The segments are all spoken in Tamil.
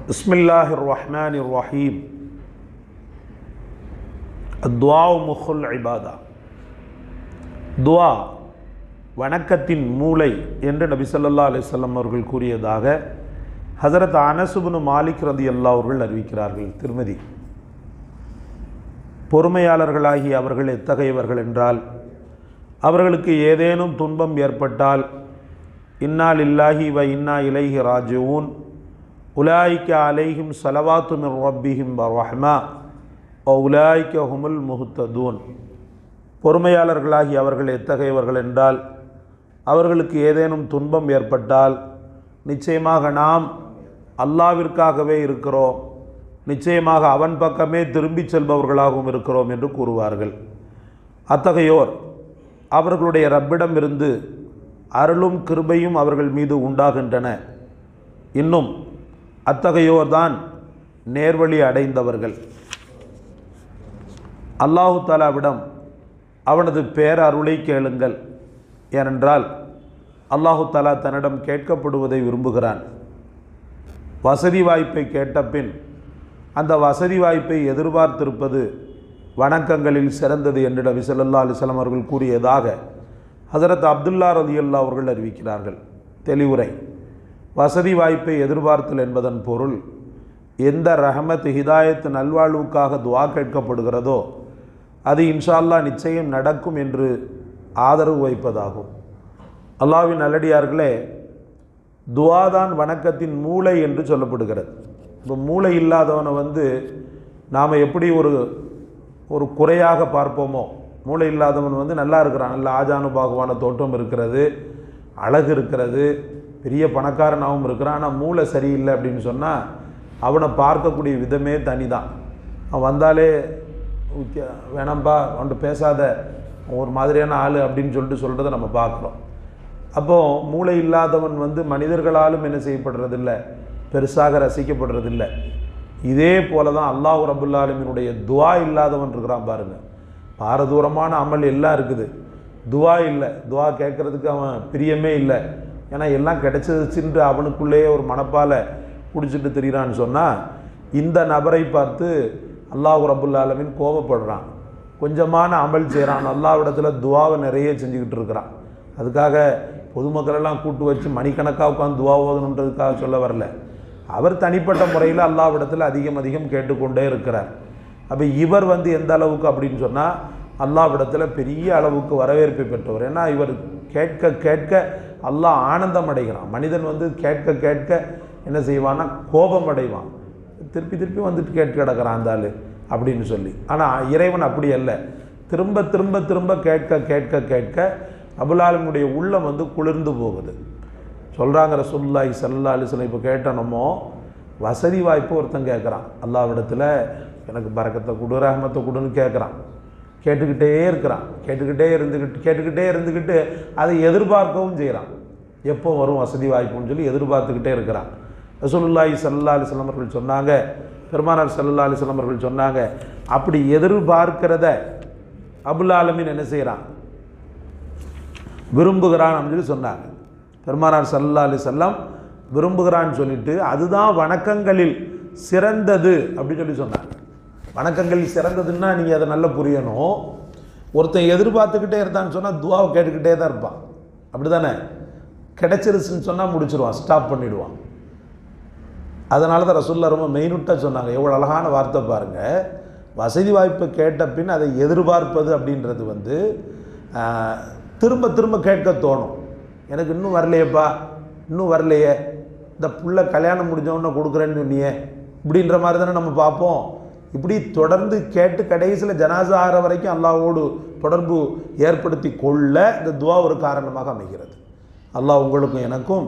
பிஸ்மில்லாஹிர் ரஹ்மானிர் ரஹீம். துஆஉ முஹுல் இபாதா. துஆ வணக்கத்தின் மூளை என்று நபி ஸல்லல்லாஹு அலைஹி வஸல்லம் அவர்கள் கூறியதாக ஹஸரத் அனஸ் இப்னு மாலிக் ரலியல்லாஹு அவர்கள் அறிவிக்கிறார்கள். திருமதி. பொறுமையாளர்களாகிய அவர்கள் எத்தகையவர்கள் என்றால், அவர்களுக்கு ஏதேனும் துன்பம் ஏற்பட்டால் இன்னா லில்லாஹி வ இன்னா இலைஹி ராஜிஊன் உலாயிக்க அலைஹிம் ஸலவாத்து மிர் ரப்பிஹிம் வ ரஹ்மா வ உலாயிக்க ஹுமுல் முஹ்ததூன். பொறுமையாளர்களாகி அவர்கள் எத்தகையவர்கள் என்றால், அவர்களுக்கு ஏதேனும் துன்பம் ஏற்பட்டால் நிச்சயமாக நாம் அல்லாவிற்காகவே இருக்கிறோம், நிச்சயமாக அவன் பக்கமே திரும்பி செல்பவர்களாகவும் இருக்கிறோம் என்று கூறுவார்கள். அத்தகையோர் அவர்களுடைய ரப்பிடமிருந்து அருளும் கிருபையும் அவர்கள் மீது உண்டாகின்றன. இன்னும் அத்தகையோர்தான் நேர்வழி அடைந்தவர்கள். அல்லாஹு தஆலாவிடம் அவனது பேரருளை கேளுங்கள். ஏனென்றால் அல்லாஹு தஆலா தன்னிடம் கேட்கப்படுவதை விரும்புகிறான். வசதி வாய்ப்பை கேட்ட பின் அந்த வசதி வாய்ப்பை எதிர்பார்த்திருப்பது வணக்கங்களில் சிறந்தது என்று நபி ஸல்லல்லாஹு அலைஹி வஸல்லம் அவர்கள் கூறியதாக ஹஸரத் அப்துல்லா ரலியல்லாஹு அவர்கள் அறிவிக்கிறார்கள். தெளிவுரை. வசதி வாய்ப்பை எதிர்பார்த்தல் என்பதன் பொருள், எந்த ரஹமத் ஹிதாயத் நல்வாழ்வுக்காக துஆ கேட்கப்படுகிறதோ அது இன்ஷா அல்லாஹ் நிச்சயம் நடக்கும் என்று ஆதரவு வைப்பதாகும். அல்லாஹ்வின் நல்லடியார்களே, துஆ தான் வணக்கத்தின் மூளை என்று சொல்லப்படுகிறது. இப்போ மூளை இல்லாதவனை நாம் எப்படி ஒரு குறையாக பார்ப்போமோ, மூளை இல்லாதவன் நல்லா இருக்கிறான், நல்ல ஆஜானுபாகுவான தோற்றம் இருக்கிறது, அழகு இருக்கிறது, பெரிய பணக்காரனாகவும் இருக்கிறான், ஆனால் மூளை சரியில்லை அப்படின்னு சொன்னால் அவனை பார்க்கக்கூடிய விதமே தனி தான். அவன் வந்தாலே வேணாம்பா அவன்கிட்ட பேசாத, ஒரு மாதிரியான ஆள் அப்படின்னு சொல்கிறத நம்ம பார்க்குறோம். அப்போது மூளை இல்லாதவன் மனிதர்களாலும் என்ன செய்யப்படுறதில்லை, பெருசாக ரசிக்கப்படுறதில்லை. இதே போல தான் அல்லாஹ் ரப்புல் ஆலமீனுடைய துஆ இல்லாதவன் இருக்கிறான் பாருங்கள். பாரதூரமான அமல் எல்லாம் இருக்குது, துஆ இல்லை, துஆ கேட்குறதுக்கு அவன் பிரியமே இல்லை. ஏன்னா எல்லாம் கிடைச்சதுச்சுன்று அவனுக்குள்ளேயே ஒரு மனப்பால் குடிச்சிட்டு திரிகிறான்னு சொன்னால், இந்த நபரை பார்த்து அல்லாஹ் ரப்புல் ஆலமீன் கோபப்படுறான். கொஞ்சமான அமல் செய்கிறான், அல்லாஹ்விடத்தில் துஆவை நிறைய செஞ்சுக்கிட்டு இருக்கிறான். அதுக்காக பொதுமக்களெல்லாம் கூட்டு வச்சு மணிக்கணக்காக உட்காந்து துஆ ஓதணுன்றதுக்காக சொல்ல வரல. அவர் தனிப்பட்ட முறையில் அல்லாஹ்விடத்தில் அதிகம் கேட்டுக்கொண்டே இருக்கிறார். அப்போ இவர் எந்த அளவுக்கு அப்படின்னு சொன்னால், அல்லாஹ்விடத்தில் பெரிய அளவுக்கு வரவேற்பை பெற்றவர். ஏன்னா இவர் கேட்க கேட்க அல்லாஹ் ஆனந்தம் அடைகிறான். மனிதன் கேட்க கேட்க என்ன செய்வான்னா கோபம் அடைவான், திருப்பி வந்துட்டு கேட்டு கிடக்கிறான் அந்த ஆள் அப்படின்னு சொல்லி. ஆனால் இறைவன் அப்படி அல்ல, திரும்ப திரும்ப திரும்ப கேட்க கேட்க கேட்க ரப்புல் ஆலமீனுடைய உள்ளம் குளிர்ந்து போகுது. சொல்கிறாங்க ரசூலுல்லாஹி ஸல்லல்லாஹு அலைஹி வஸல்லம், இப்போ கேட்டனமோ வசதி வாய்ப்பு ஒருத்தன் கேட்குறான், அல்லாஹ்விடத்தில் எனக்கு பரக்கத்தை கொடு, ரஹமத்தை கொடுன்னு கேட்குறான். கேட்டுக்கிட்டே இருக்கிறான், கேட்டுக்கிட்டே இருந்துக்கிட்டு அதை எதிர்பார்க்கவும் செய்கிறான். எப்போ வரும் வசதி வாய்ப்புன்னு சொல்லி எதிர்பார்த்துக்கிட்டே இருக்கிறான். ரசூலுல்லாஹி ஸல்லல்லாஹு அலைஹி வஸல்லம் அவர்கள் சொன்னாங்க, பெருமானார் ஸல்லல்லாஹு அலைஹி வஸல்லம் அவர்கள் சொன்னாங்க, அப்படி எதிர்பார்க்கிறத ரப்புல் ஆலமீன் என்ன செய்கிறான், விரும்புகிறான் அப்படின்னு சொன்னாங்க. பெருமானார் ஸல்லல்லாஹு அலைஹி வஸல்லம் விரும்புகிறான்னு சொல்லிட்டு அதுதான் வணக்கங்களில் சிறந்தது அப்படின்னு சொல்லி சொன்னாங்க. வணக்கங்களில் சிறந்ததுன்னா நீங்கள் அதை நல்லா புரியணும். ஒருத்தன் எதிர்பார்த்துக்கிட்டே இருந்தான்னு சொன்னால் துஆவை கேட்டுக்கிட்டே தான் இருப்பான், அப்படி தானே? கிடைச்சிருச்சுன்னு சொன்னால் முடிச்சிருவான், ஸ்டாப் பண்ணிவிடுவான். அதனால தான் ரசூலுல்லாஹ் ரொம்ப மெயினுட்டாக சொன்னாங்க. எவ்வளோ அழகான வார்த்தை பாருங்கள். வசதி வாய்ப்பை கேட்ட பின் அதை எதிர்பார்ப்பது அப்படின்றது திரும்ப திரும்ப கேட்க தோணும். எனக்கு இன்னும் வரலையேப்பா, இன்னும் வரலையே, இந்த புள்ள கல்யாணம் முடிஞ்சவொன்னே கொடுக்குறேன்னு சொன்னியே, இப்படின்ற மாதிரி தானே நம்ம பார்ப்போம். இப்படி தொடர்ந்து கேட்டு கடைசியில் ஜனாசா ஆகிற வரைக்கும் அல்லாஹ்வோடு தொடர்பு ஏற்படுத்தி கொள்ள இந்த துஆ ஒரு காரணமாக அமைகிறது. அல்லாஹ் உங்களுக்கும் எனக்கும்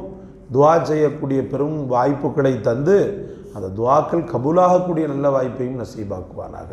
துஆ செய்யக்கூடிய பெரும் வாய்ப்புகளை தந்து அந்த துஆக்கள் கபூலாகக்கூடிய நல்ல வாய்ப்பையும் நசீபாக்குவானாக.